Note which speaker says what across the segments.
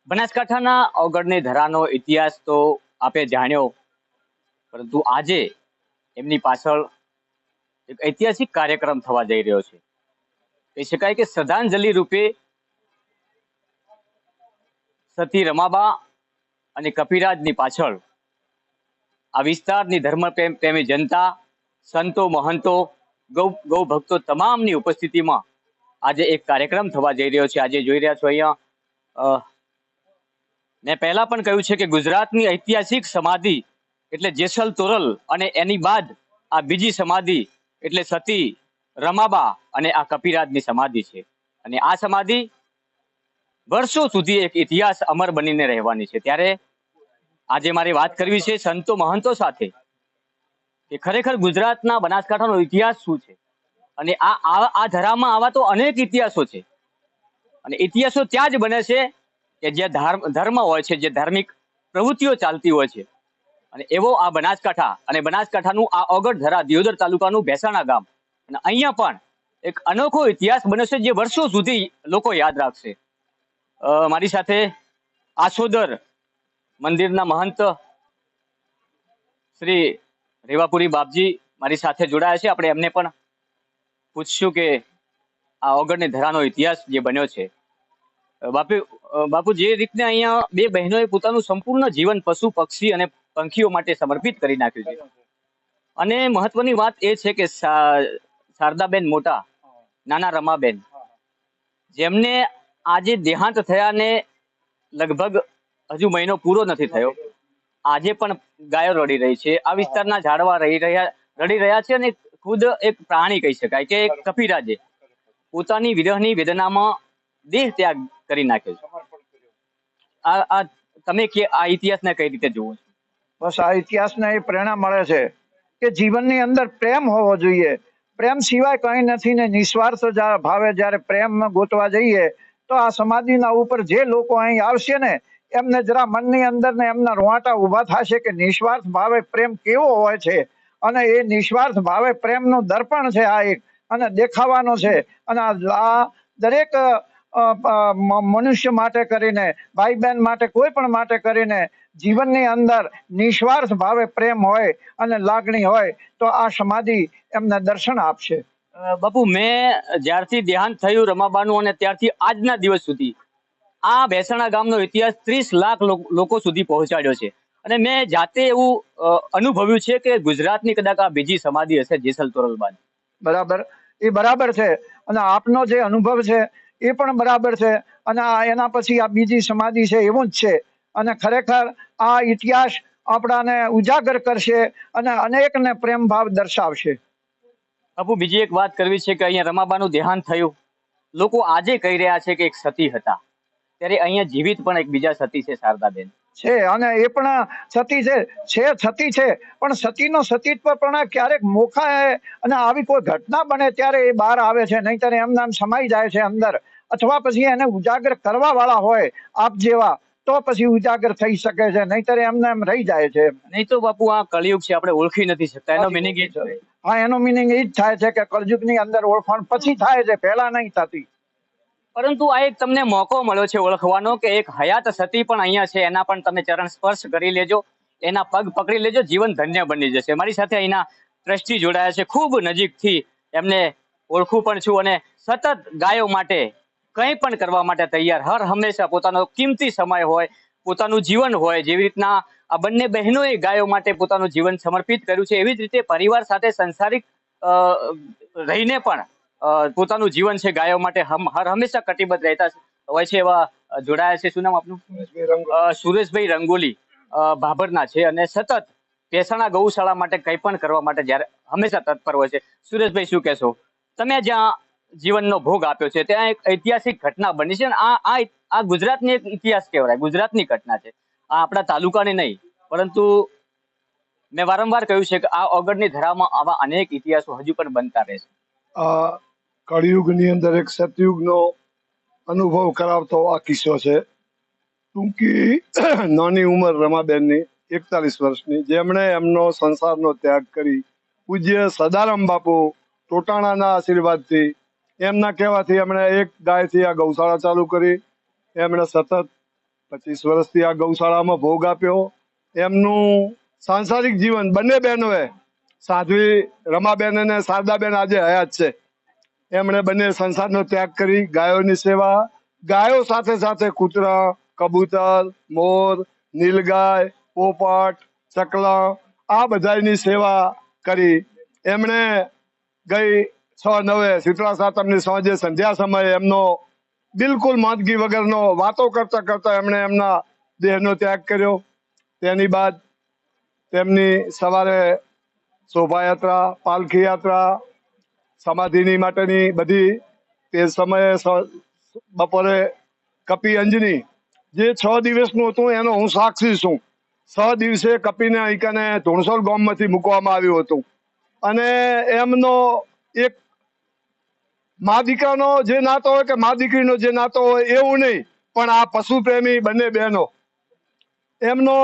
Speaker 1: બનાસકાંઠાના ઓગળની ધરાનો ઇતિહાસ તો આપે જાણ્યો, પરંતુ આજે એમની પાછળ એક ઐતિહાસિક કાર્યક્રમ થવા જઈ રહ્યો છે. કહી શકાય કે શ્રદ્ધાંજલિ રૂપે સતી રમાબા અને કપિરાજની પાછળ આ વિસ્તારની ધર્મ પ્રેમી જનતા, સંતો, મહંતો, ગૌ ભક્તો તમામની ઉપસ્થિતિમાં આજે એક કાર્યક્રમ થવા જઈ રહ્યો છે. આજે જોઈ રહ્યા છો અહીંયા મેં પહેલા પણ કહ્યું છે કે ગુજરાતની ઐતિહાસિક સમાધિ એટલે જેસલ તોરલ, અને એની બાદ આ બીજી સમાધિ એટલે સતી રમાબા અને આ કપિરાજની સમાધિ છે. અને આ સમાધિ વર્ષો સુધી એક ઇતિહાસ અમર બનીને રહેવાની છે. ત્યારે આજે મારી વાત કરવી છે સંતો મહંતો સાથે કે ખરેખર ગુજરાતના બનાસકાંઠાનો ઇતિહાસ શું છે. અને આ ધરામાં આવા તો અનેક ઇતિહાસો છે, અને ઇતિહાસો ત્યાં જ બને છે કે જે ધર્મ હોય છે, જે ધાર્મિક પ્રવૃત્તિઓ ચાલતી હોય છે. અને એવો આ બનાસકાંઠા, અને બનાસકાંઠાનું આ ઓગળ ધરા દિયોદર તાલુકાનું ભેસાણા ગામ, અને અહીંયા પણ એક અનોખો ઇતિહાસ બન્યો છે જે વર્ષો સુધી લોકો યાદ રાખશે. મારી સાથે આસોદર મંદિરના મહંત શ્રી રેવાપુરી બાપજી મારી સાથે જોડાયા છે. આપણે એમને પણ પૂછશું કે આ ઓગળની ધરાનો ઇતિહાસ જે બન્યો છે. બાપુ, જે રીતને અહીંયા બે બહેનોએ પોતાનું સંપૂર્ણ જીવન પશુ, પક્ષી અને પંખીઓ માટે સમર્પિત કરી નાખ્યું છે, અને મહત્વની વાત એ છે કે શારદાબેન મોટા, નાના રમાબેન, જેમને આજે દેહાંત થયા ને લગભગ હજુ મહિનો પૂરો નથી થયો, આજે પણ ગાયો રડી રહી છે. આ વિસ્તારના ઝાડવા રડી રહ્યા છે, અને ખુદ એક પ્રાણી કહી શકાય કે કપિરાજે પોતાની વિરહની વેદનામાં દેહ ત્યાગ કરી નાખ્યો છે. તમે આ ઇતિહાસને કઈ રીતે જુઓ છો?
Speaker 2: બસ આ ઇતિહાસને એ પ્રેરણા મળે છે કે જીવનની અંદર પ્રેમ હોવો જોઈએ. પ્રેમ સિવાય કંઈ નથી ને નિસ્વાર્થ ભાવે જ્યારે પ્રેમ ગોતવા જઈએ તો આ સમાધિના ઉપર જે લોકો અહીં આવશે ને એમને જરા મનની અંદર ને એમના રોવાટા ઉભા થશે કે નિસ્વાર્થ ભાવે પ્રેમ કેવો હોય છે. અને એ નિસ્વાર્થ ભાવે પ્રેમનું દર્પણ છે આ એક, અને દેખાવાનો છે. અને આ દરેક મનુષ્ય માટે કરીને, ભાઈ બહેન માટે, કોઈ પણ માટે કરીને જીવનની અંદર નિસ્વાર્થ ભાવે પ્રેમ હોય અને લાગણી હોય તો આ સમાધિ એમને દર્શન આપશે.
Speaker 1: બાપુ, મેં જ્યારથી દેહાંત થયું રમાબાનું અને ત્યારથી આજના દિવસ સુધી આ ભેસાણા ગામનો ઇતિહાસ 30 લાખ લોકો સુધી પહોંચાડ્યો છે. અને મેં જાતે એવું અનુભવ્યું છે કે ગુજરાતની કદાચ આ બીજી સમાધિ હશે જેસલ તોરલ બાદ.
Speaker 2: બરાબર, એ બરાબર છે. અને આપનો જે અનુભવ છે એ પણ બરાબર છે. અને એના પછી આ બીજી સમાધિ છે એવું જ છે. અને ખરેખર આ ઇતિહાસ આપણાને ઉજાગર કરશે અને અનેકને પ્રેમ ભાવ દર્શાવશે.
Speaker 1: બાપુ, બીજી એક વાત કરવી છે કે અહીંયા રમાબાનું દેહાંત થયું, લોકો આજે કહી રહ્યા છે કે એક સતી હતા, ત્યારે અહીંયા જીવિત પણ એક બીજા સતી છે, શારદાબેન
Speaker 2: છે. અને એ પણ સતી છે, સતી છે, પણ સતીનો સતીત્વ પણ ક્યારેક મોખાય અને આવી કોઈ ઘટના બને ત્યારે એ બહાર આવે છે, નહીંતર એમને એમ સમાઈ જાય છે અંદર. અથવા પછી એને ઉજાગર કરવા વાળા હોય આપ જેવા તો પછી ઉજાગર થઈ શકે છે, નહીંતર એમને એમ રહી જાય છે.
Speaker 1: નહીં તો બાપુ આ કળિયુગ છે, આપણે ઓળખી નથી શકતા. એનો મિનિંગ એ છે.
Speaker 2: હા, એનો મિનિંગ એ જ થાય છે કે કળયુગની અંદર ઓળખાણ પછી થાય છે, પહેલા નહીં થતી.
Speaker 1: પરંતુ આ એક તમને મોકો મળ્યો છે ઓળખવાનો કે એક હયાત સતી પણ અહીંયા છે, એના પણ તમે ચરણ સ્પર્શ કરી લેજો, એના પગ પકડી લેજો, જીવન ધન્ય બની જશે. મારી સાથે અહીંના ટ્રસ્ટી જોડાયા છે, ખૂબ નજીકથી એમને ઓળખું પણ છું, અને સતત ગાયો માટે કંઈ પણ કરવા માટે તૈયાર, હર હંમેશા પોતાનો કિંમતી સમય હોય, પોતાનું જીવન હોય. જેવી રીતના આ બંને બહેનોએ ગાયો માટે પોતાનું જીવન સમર્પિત કર્યું છે, એવી જ રીતે પરિવાર સાથે સંસારિક રહીને પણ પોતાનું જીવન છે ગાયો માટે હર હંમેશા કટિબદ્ધ રહેતા હોય છે. એવા જોડાયા છે. શું નામ આપનું? સુરેશભાઈ રંગોલી ભાભરના છે, અને સતત ભેસાણા ગૌશાળા માટે કંઈ પણ કરવા માટે જ્યારે હંમેશા તત્પર હોય છે. સુરેશભાઈ, શું કહેશો? તમે જ્યાં જીવનનો ભોગ આપ્યો છે ત્યાં એક ઐતિહાસિક ઘટના બની છે, અને આ ગુજરાતની એક ઇતિહાસ કહેવાય, ગુજરાતની ઘટના છે. આ આપણા તાલુકાની નહીં, પરંતુ મેં વારંવાર કહ્યું છે કે આ ઓગળની ધરામાં આવા અનેક ઇતિહાસો હજુ પણ બનતા રહેશે.
Speaker 3: કળિયુગની અંદર એક સતયુગનો અનુભવ કરાવતો આ કિસ્સો છે. ટૂંકી નાની ઉંમર રમાબેનની, 41 વર્ષની, જેમણે એમનો સંસારનો ત્યાગ કરી પૂજ્ય સદારામ બાપુ ટોટાણાના આશીર્વાદથી, એમના કહેવાથી એમણે એક ગાયથી આ ગૌશાળા ચાલુ કરી. એમણે સતત 25 વર્ષથી આ ગૌશાળામાં ભોગ આપ્યો. એમનું સાંસારિક જીવન બંને બહેનોએ, સાધ્વી રમાબેન અને શારદાબેન આજે હયાત છે, એમણે બંને સંસારનો ત્યાગ કરી ગાયોની સેવા, ગાયો સાથે સાથે કૂતરા, કબૂતર, મોર, નીલગાય, પોપટ, ચકલા આ બધાની સેવા કરી. એમણે ગઈ 6/9 શીતળા સાતમની સાંજે સંધ્યા સમયે એમનો બિલકુલ માંદગી વગરનો વાતો કરતા કરતા એમણે એમના દેહનો ત્યાગ કર્યો. તેની બાદ તેમની સવારે શોભાયાત્રા, પાલખી યાત્રા, સમાધિની માટેની બધી તે સમયે બપોરે કપી અંજની જે 6 દિવસનું હતું એનો હું સાક્ષી છું. 6 દિવસે કપીને અહીંકાને ધોણસોલ ગામમાંથી મૂકવામાં આવ્યું હતું અને એમનો એક મા દીકરાનો જે નાતો હોય કે મા દીકરીનો જે નાતો હોય એવું નહીં, પણ આ પશુ પ્રેમી બંને બહેનો એમનો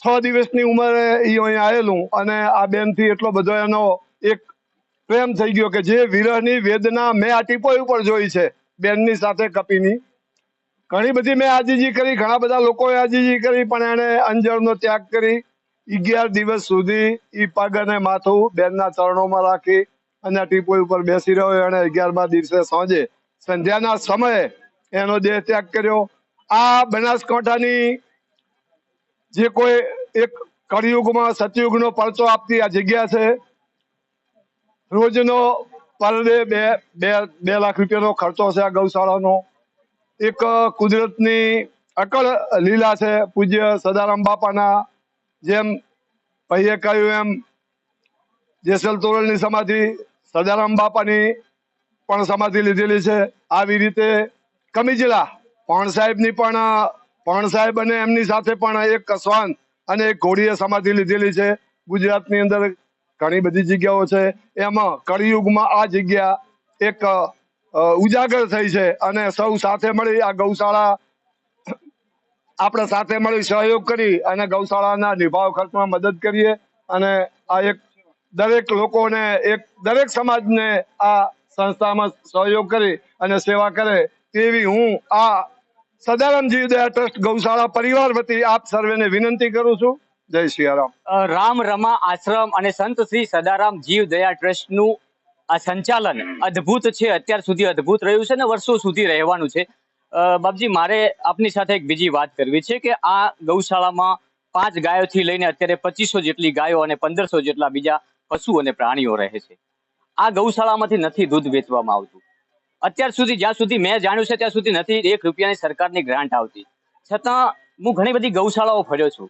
Speaker 3: 6 દિવસની ઉંમરે અહીં આવેલું અને આ બેનથી એટલો બધો એનો એક પ્રેમ થઈ ગયો કે જે વિરહની વેદના મેં આ ટીપોઈ ઉપર જોઈ છે બેનની સાથે કપીની. ઘણી બધી મેં આજીજી કરી, ઘણા બધા લોકોએ આજીજી કરી, પણ એણે અંજળનો ત્યાગ કરી 11 દિવસ સુધી ઈ પગ અને માથું બેનના ચરણોમાં રાખી અને ટીપોઈ ઉપર બેસી રહ્યો. એણે 11મા દિવસે સાંજે સંધ્યાના સમયે એનો દેહ ત્યાગ કર્યો. આ બનાસકાંઠાની જે કોઈ એક કળિયુગમાં સતયુગનો પરચો આપતી આ જગ્યા છે. રોજનો પર ડે 2 લાખ રૂપિયાનો ખર્ચો છે આ ગૌશાળાનો. એક કુદરતની અકળ લીલા છે. પૂજ્ય સદારામ બાપાના જેમ ભાઈએ કહ્યું એમ જેસલ તોરલની સમાધિ, સદારામ બાપાની પણ સમાધિ લીધેલી છે. આવી રીતે કમિજલા પણ સાહેબની પણ પણ સાહેબ અને એમની સાથે પણ એક શ્વાન અને એક ઘોડીએ સમાધિ લીધેલી છે. ગુજરાતની અંદર ઘણી બધી જગ્યાઓ છે, એમાં કળિયુગમાં આ જગ્યા એક ઉજાગર થઈ છે અને સૌ સાથે મળી આ ગૌશાળા આપણે સાથે મળી સહયોગ કરી અને ગૌશાળાના નિભાવ ખર્ચમાં મદદ કરીએ અને આ એક દરેક લોકોને એક દરેક સમાજને આ સંસ્થામાં સહયોગ કરી અને સેવા કરે તેવી હું આ સદારામ જીવદયા ટ્રસ્ટ ગૌશાળા પરિવાર વતી આપ સર્વેને વિનંતી કરું છું. જય સિયારામ.
Speaker 1: રામ રમા આશ્રમ અને સંત શ્રી સદારામ જીવ દયા ટ્રસ્ટનું આ સંચાલન અદ્ભુત છે, અત્યાર સુધી અદ્ભુત રહ્યું છે ને વર્ષો સુધી રહેવાનું છે. બાપજી, મારે આપની સાથે એક બીજી વાત કરવી છે કે આ ગૌશાળામાં 5 ગાયોથી લઈને અત્યારે 2500 જેટલી ગાયો અને 1500 જેટલા બીજા પશુ અને પ્રાણીઓ રહે છે. આ ગૌશાળામાંથી નથી દૂધ વેચવામાં આવતું. અત્યાર સુધી જ્યાં સુધી મેં જાણ્યું છે ત્યાં સુધી નથી 1 રૂપિયાની સરકારની ગ્રાન્ટ આવતી. છતાં હું ઘણી બધી ગૌશાળાઓ ફર્યો છું.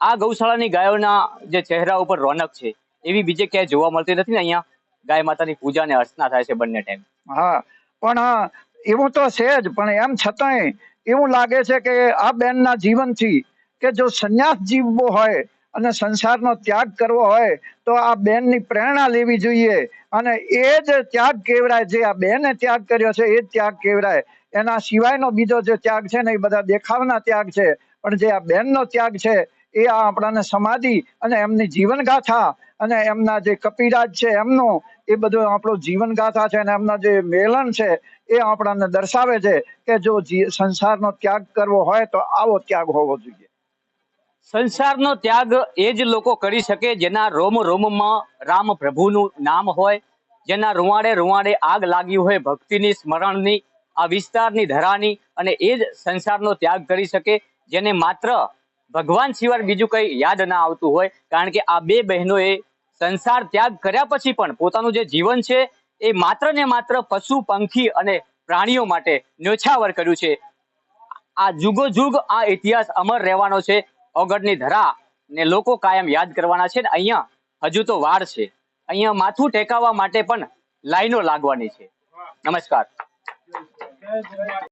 Speaker 1: આ ગૌશાળાની ગાયોના જે ચહેરા ઉપર રોનક છે એવી બીજે ક્યાંય જોવા મળતી નથી ને. અહીંયા ગાય માતાની પૂજા અને અર્ચના થાય છે બંને ટાઈમ.
Speaker 2: હા, પણ એવું તો છે જ, પણ એમ છતાંય એવું લાગે છે કે આ બેનના જીવનથી કે જો સંન્યાસ જીવવો હોય અને સંસારનો ત્યાગ કરવો હોય તો આ બેનની પ્રેરણા લેવી જોઈએ અને એ જ ત્યાગ કહેવાય. જે આ બેને ત્યાગ કર્યો છે એ જ ત્યાગ કહેવાય. એના સિવાયનો બીજો જે ત્યાગ છે ને એ બધા દેખાવના ત્યાગ છે, પણ જે આ બેનનો ત્યાગ છે એ આપણાને સમાધિ અને એમની જીવનગાથા અને એમના જે કપિરાજ છે એમનો એ બધું આપણો જીવનગાથા છે અને એમના જે મેલન છે એ આપણાને દર્શાવે છે કે જો સંસારનો ત્યાગ કરવો હોય તો આવો ત્યાગ હોવો જોઈએ.
Speaker 1: સંસારનો ત્યાગ એ જ લોકો કરી શકે જેના રોમ રોમમાં રામ પ્રભુનું નામ હોય, જેના રૂવાડે રૂવાડે આગ લાગી હોય ભક્તિની, સ્મરણની, આ વિસ્તારની ધરાની, અને એ જ સંસારનો ત્યાગ કરી શકે જેને માત્ર ભગવાન સિવાય બીજું કંઈ યાદ ના આવતું હોય. કારણ કે આ 2 બહેનોએ સંસાર ત્યાગ કર્યા પછી પણ પોતાનું જે જીવન છે એ માત્ર ને માત્ર પશુ, પંખી અને પ્રાણીઓ માટે ન્યોછાવર કર્યું છે. આ જુગો જુગ આ ઇતિહાસ અમર રહેવાનો છે. ઓગળની ધરા ને લોકો કાયમ યાદ કરવાના છે. અહીંયા હજુ તો વાર છે. અહીંયા માથું ટેકાવવા માટે પણ લાઈનો લાગવાની છે. નમસ્કાર.